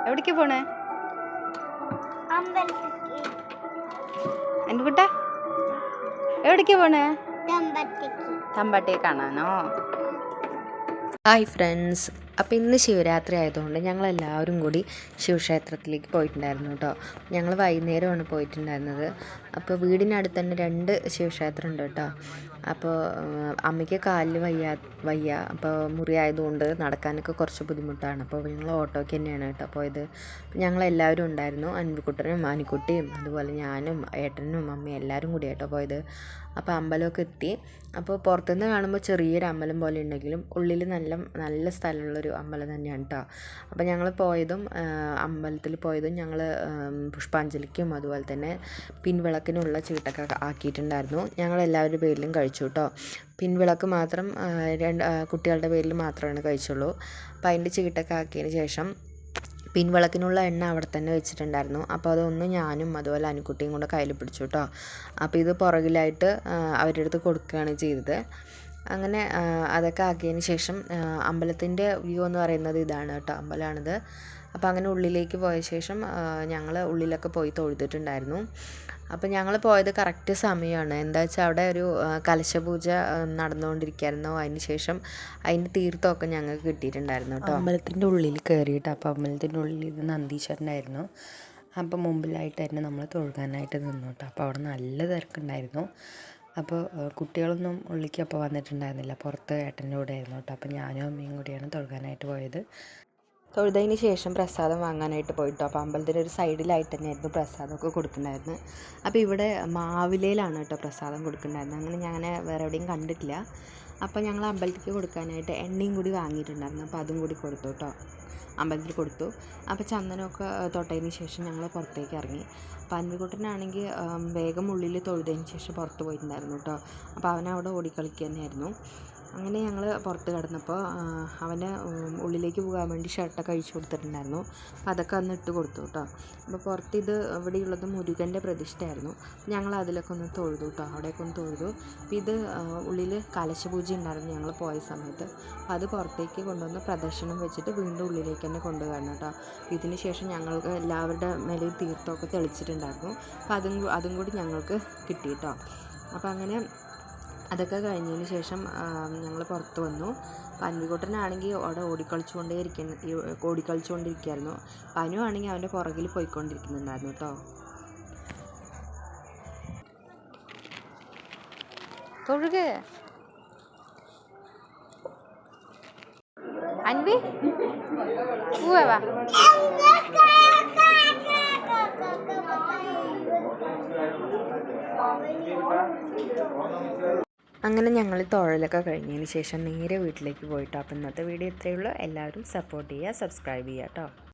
എവിടേക്ക് പോണേ? എൻ്റെ കുട്ട എവിടേക്ക് പോണേ? തമ്പട്ടേ കാണാനോ? ഹായ് ഫ്രണ്ട്സ്, അപ്പോൾ ഇന്ന് ശിവരാത്രി ആയതുകൊണ്ട് ഞങ്ങളെല്ലാവരും കൂടി ശിവക്ഷേത്രത്തിലേക്ക് പോയിട്ടുണ്ടായിരുന്നു കേട്ടോ. ഞങ്ങൾ വൈകുന്നേരമാണ് പോയിട്ടുണ്ടായിരുന്നത്. അപ്പോൾ വീടിനടുത്ത് തന്നെ 2 ശിവക്ഷേത്രം ഉണ്ട് കേട്ടോ. അപ്പോൾ അമ്മയ്ക്ക് കാലിൽ വയ്യ അപ്പോൾ മുറിയായതുകൊണ്ട് നടക്കാനൊക്കെ കുറച്ച് ബുദ്ധിമുട്ടാണ്. അപ്പോൾ ഞങ്ങൾ ഓട്ടോയ്ക്ക് തന്നെയാണ് കേട്ടോ പോയത്. ഞങ്ങളെല്ലാവരും ഉണ്ടായിരുന്നു, അൻവിക്കുട്ടനും മാനിക്കുട്ടിയും അതുപോലെ ഞാനും ഏട്ടനും അമ്മയും എല്ലാവരും കൂടി കേട്ടോ പോയത്. അപ്പോൾ അമ്പലമൊക്കെ എത്തി. അപ്പോൾ പുറത്തുനിന്ന് കാണുമ്പോൾ ചെറിയൊരു അമ്പലം പോലെ ഉണ്ടെങ്കിലും ഉള്ളിൽ നല്ല സ്ഥലമുള്ളൊരു അമ്പലം തന്നെയാണ് കേട്ടോ. അപ്പോൾ ഞങ്ങൾ പോയതും അമ്പലത്തിൽ പോയതും ഞങ്ങൾ പുഷ്പാഞ്ജലിക്കും അതുപോലെ തന്നെ പിൻവിളക്കിനുള്ള ചീട്ടൊക്കെ ആക്കിയിട്ടുണ്ടായിരുന്നു. ഞങ്ങളെല്ലാവരുടെ പേരിലും കഴിച്ചു കേട്ടോ. പിൻവിളക്ക് മാത്രം കുട്ടികളുടെ പേരിൽ മാത്രമാണ് കഴിച്ചുള്ളൂ. അപ്പോൾ അതിൻ്റെ ചീട്ടൊക്കെ ആക്കിയതിന് ശേഷം പിൻവിളക്കിനുള്ള എണ്ണ അവിടെ തന്നെ വെച്ചിട്ടുണ്ടായിരുന്നു. അപ്പോൾ അതൊന്ന് ഞാനും അതുപോലെ അനുക്കുട്ടിയും കൂടെ കയ്യിൽ പിടിച്ചു കേട്ടോ. അപ്പോൾ ഇത് പുറകിലായിട്ട് അവരുടെ അടുത്ത് കൊടുക്കുകയാണ് ചെയ്തത്. അങ്ങനെ അതൊക്കെ ആക്കിയതിന് ശേഷം അമ്പലത്തിൻ്റെ വ്യൂ എന്ന് പറയുന്നത് ഇതാണ് കേട്ടോ, അമ്പലമാണിത്. അപ്പോൾ അങ്ങനെ ഉള്ളിലേക്ക് പോയ ശേഷം ഞങ്ങൾ ഉള്ളിലൊക്കെ പോയി തൊഴുതിട്ടുണ്ടായിരുന്നു. അപ്പോൾ ഞങ്ങൾ പോയത് കറക്റ്റ് സമയമാണ്. എന്താ വെച്ചാൽ അവിടെ ഒരു കലശപൂജ നടന്നുകൊണ്ടിരിക്കുകയായിരുന്നു. അതിന് ശേഷം അതിൻ്റെ തീർത്ഥമൊക്കെ ഞങ്ങൾക്ക് കിട്ടിയിട്ടുണ്ടായിരുന്നു കേട്ടോ. അമ്പലത്തിൻ്റെ ഉള്ളിൽ കയറിയിട്ട് അപ്പോൾ അമ്പലത്തിൻ്റെ ഉള്ളിൽ ഇത് നന്ദീശ്വരനായിരുന്നു. അപ്പോൾ മുമ്പിലായിട്ടായിരുന്നു നമ്മൾ തൊഴുകാനായിട്ട് നിന്നു കേട്ടോ. അപ്പോൾ അവിടെ നല്ല തിരക്കുണ്ടായിരുന്നു. അപ്പോൾ കുട്ടികളൊന്നും ഉള്ളിലേക്ക് അപ്പോൾ വന്നിട്ടുണ്ടായിരുന്നില്ല, പുറത്ത് ഏട്ടൻ്റെ കൂടെ ആയിരുന്നു കേട്ടോ. അപ്പോൾ ഞാനും അമ്മയും കൂടിയാണ് തൊഴുകാനായിട്ട് പോയത്. തൊഴുതതിന് ശേഷം പ്രസാദം വാങ്ങാനായിട്ട് പോയിട്ടോ. അപ്പോൾ അമ്പലത്തിൻ്റെ ഒരു സൈഡിലായിട്ട് തന്നെയായിരുന്നു പ്രസാദമൊക്കെ കൊടുക്കുന്നുണ്ടായിരുന്നത്. അപ്പോൾ ഇവിടെ മാവിലയിലാണ് കേട്ടോ പ്രസാദം കൊടുക്കുന്നുണ്ടായിരുന്നത്. അങ്ങനെ ഞാൻ വേറെ എവിടെയും കണ്ടിട്ടില്ല. അപ്പോൾ ഞങ്ങൾ അമ്പലത്തിലേക്ക് കൊടുക്കാനായിട്ട് എണ്ണയും കൂടി വാങ്ങിയിട്ടുണ്ടായിരുന്നു. അപ്പോൾ അതും കൂടി കൊടുത്തു കേട്ടോ, അമ്പലത്തിൽ കൊടുത്തു. അപ്പോൾ ചന്ദനമൊക്കെ തൊട്ടതിന് ശേഷം ഞങ്ങൾ പുറത്തേക്ക് ഇറങ്ങി. അപ്പോൾ അൻവിക്കുട്ടനാണെങ്കിൽ വേഗം ഉള്ളിൽ തൊഴുതതിന് ശേഷം പുറത്ത് പോയിട്ടുണ്ടായിരുന്നു കേട്ടോ. അപ്പോൾ അവനവിടെ ഓടിക്കളിക്കുക തന്നെയായിരുന്നു. അങ്ങനെ ഞങ്ങൾ പുറത്ത് കിടന്നപ്പോൾ അവന് ഉള്ളിലേക്ക് പോകാൻ വേണ്ടി ഷർട്ടൊക്കെ അഴിച്ചു കൊടുത്തിട്ടുണ്ടായിരുന്നു. അപ്പോൾ അതൊക്കെ അന്ന് ഇട്ട് കൊടുത്തു കേട്ടോ. അപ്പോൾ പുറത്ത് ഇവിടെയുള്ളത് മുരുകൻ്റെ പ്രതിഷ്ഠയായിരുന്നു. ഞങ്ങൾ അതിലൊക്കെ ഒന്ന് തൊഴുതു കേട്ടോ, അവിടെയൊക്കെ ഒന്ന് തൊഴുതു. അപ്പോൾ ഇത് ഉള്ളിൽ കലശപൂജ ഉണ്ടായിരുന്നു ഞങ്ങൾ പോയ സമയത്ത്. അപ്പോൾ അത് പുറത്തേക്ക് കൊണ്ടുവന്ന് പ്രദക്ഷിണം വെച്ചിട്ട് വീണ്ടും ഉള്ളിലേക്ക് തന്നെ കൊണ്ടുവരണം കേട്ടോ. ഇതിന് ശേഷം ഞങ്ങൾക്ക് എല്ലാവരുടെ മേലെയും തീർത്ഥമൊക്കെ തെളിച്ചിട്ടുണ്ടായിരുന്നു. അപ്പോൾ അതും കൂടി ഞങ്ങൾക്ക് കിട്ടി കേട്ടോ. അപ്പോൾ അങ്ങനെ അതൊക്കെ കഴിഞ്ഞതിന് ശേഷം ഞങ്ങൾ പുറത്ത് വന്നു. അൻവിക്കുട്ടനാണെങ്കിൽ അവിടെ ഓടിക്കളിച്ചുകൊണ്ടിരിക്കുകയായിരുന്നു. പനു ആണെങ്കിൽ അവൻ്റെ പുറകിൽ പോയിക്കൊണ്ടിരിക്കുന്നുണ്ടായിരുന്നു കേട്ടോ. തൊഴുകേ അൻവി പോവാ. അങ്ങനെ ഞങ്ങൾ തൊഴലൊക്കെ കഴിഞ്ഞതിന് ശേഷം നേരെ വീട്ടിലേക്ക് പോയിട്ടോ. അപ്പോൾ ഇന്നത്തെ വീഡിയോ ഇത്രയേ ഉള്ളൂ. എല്ലാവരും സപ്പോർട്ട് ചെയ്യുക, സബ്സ്ക്രൈബ് ചെയ്യുക കേട്ടോ.